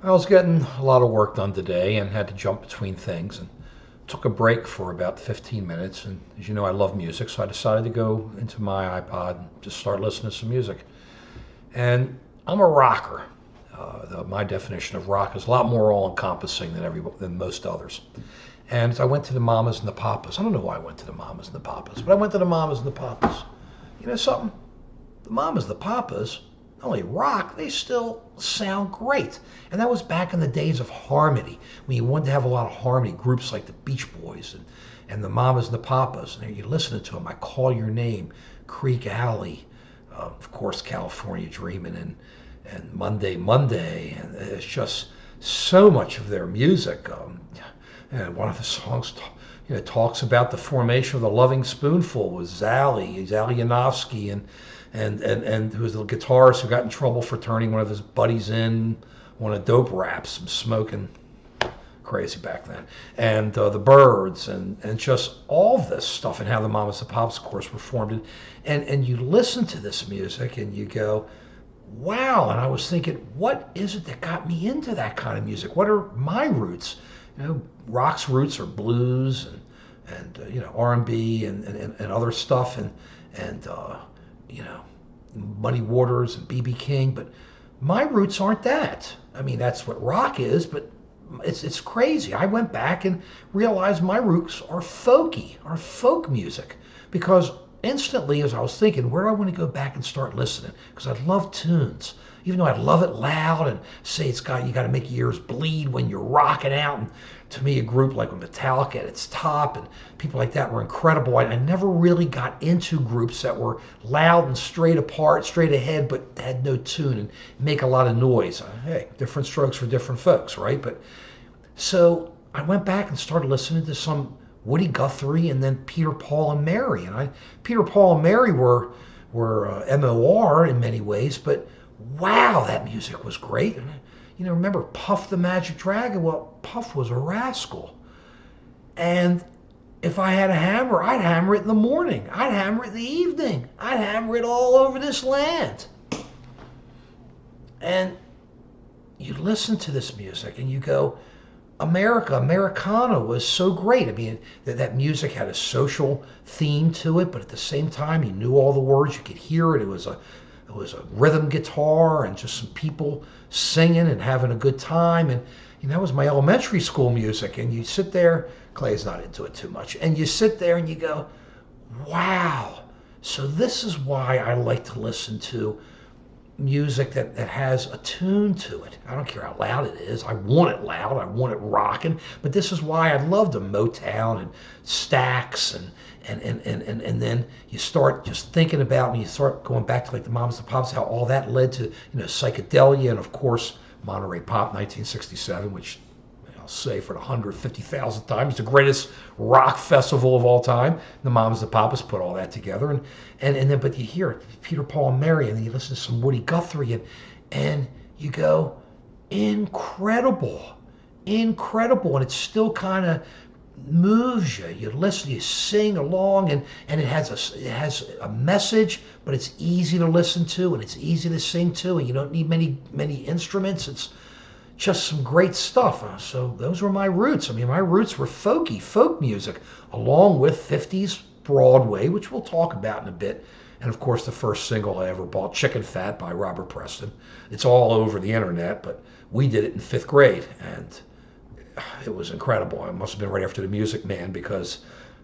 I was getting a lot of work done today and had to jump between things and took a break for about 15 minutes. And as you know, I love music, so I decided to go into my iPod and just start listening to some music. And I'm a rocker. My definition of rock is a lot more all-encompassing than most others. And I went to the Mamas and the Papas. I don't know why I went to the Mamas and the Papas, but I went to the Mamas and the Papas. You know something? The Mamas and the Papas not only rock, they still sound great. And that was back in the days of harmony, when you wanted to have a lot of harmony, groups like the Beach Boys and the Mamas and the Papas. And you're listening to them, I Call Your Name, Creek Alley, of course, California Dreamin', and Monday, Monday. And it's just so much of their music. And one of the songs talks about the formation of the Loving Spoonful with Zali Yanofsky, and who was the guitarist who got in trouble for turning one of his buddies in on a dope rap, some smoking crazy back then, and the Byrds, and just all this stuff, and how the Mamas and Papas, of course, were formed. And you listen to this music and you go, wow. And I was thinking, what is it that got me into that kind of music? What are my roots? Rock's roots are blues and R&B and other stuff, and Muddy Waters and B.B. King. But my roots aren't that. I mean, that's what rock is, but it's crazy. I went back and realized my roots are folky, are folk music, because instantly, as I was thinking, where do I want to go back and start listening? Because I love tunes. Even though I love it loud and say you got to make your ears bleed when you're rocking out. And to me, a group like Metallica at its top and people like that were incredible. I never really got into groups that were loud and straight apart, straight ahead, but had no tune and make a lot of noise. Hey, different strokes for different folks, right? But so I went back and started listening to some Woody Guthrie and then Peter, Paul, and Mary. And Peter, Paul, and Mary were MOR in many ways, but wow, that music was great. Remember Puff the Magic Dragon? Well, Puff was a rascal. And if I had a hammer, I'd hammer it in the morning. I'd hammer it in the evening. I'd hammer it all over this land. And you listen to this music and you go, Americana was so great. I mean, that music had a social theme to it, but at the same time, you knew all the words. You could hear it. It was a rhythm guitar and just some people singing and having a good time. And that was my elementary school music. And you sit there, Clay's not into it too much, and you sit there and you go, wow. So this is why I like to listen to music that has a tune to it. I don't care how loud it is. I want it loud. I want it rocking. But this is why I loved them, Motown and Stax, and then you start just thinking about, and you start going back to like the Mamas and Papas, how all that led to psychedelia, and of course Monterey Pop 1967, which I'll say for the 150,000th time, it's the greatest rock festival of all time. The Mamas and Papas put all that together, and then but you hear it, Peter, Paul, and Mary, and then you listen to some Woody Guthrie, and you go, incredible, and it still kind of moves you. You listen, you sing along, and it has a message, but it's easy to listen to and it's easy to sing to, and you don't need many instruments. It's just some great stuff. So those were my roots. I mean, my roots were folk music, along with 50s Broadway, which we'll talk about in a bit. And of course, the first single I ever bought, Chicken Fat by Robert Preston. It's all over the internet, but we did it in 5th grade, and it was incredible. I must have been right after The Music Man, because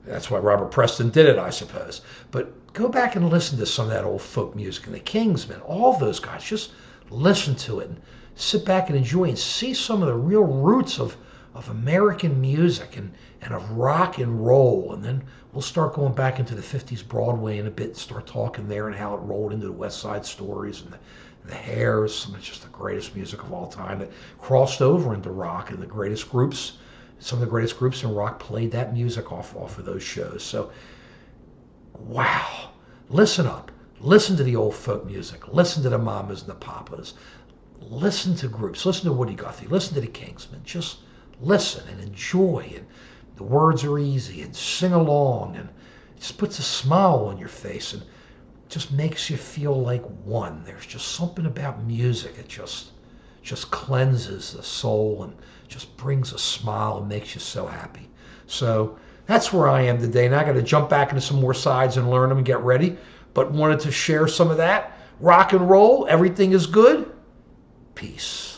that's why Robert Preston did it, I suppose. But go back and listen to some of that old folk music, and the Kingsmen, all those guys. Just listen to it and sit back and enjoy and see some of the real roots of American music and of rock and roll. And then we'll start going back into the 50s Broadway in a bit and start talking there and how it rolled into the West Side Stories and the Hares, some of just the greatest music of all time that crossed over into rock, and some of the greatest groups in rock played that music off of those shows. So, wow. Listen up. Listen to the old folk music. Listen to the Mamas and the Papas. Listen to groups. Listen to Woody Guthrie. Listen to the Kingsmen. Just listen and enjoy. And the words are easy, and sing along, and it just puts a smile on your face and just makes you feel like one. There's just something about music. It just just cleanses the soul and just brings a smile and makes you so happy. So that's where I am today. And I got to jump back into some more sides and learn them and get ready. But wanted to share some of that. Rock and roll, everything is good. Peace.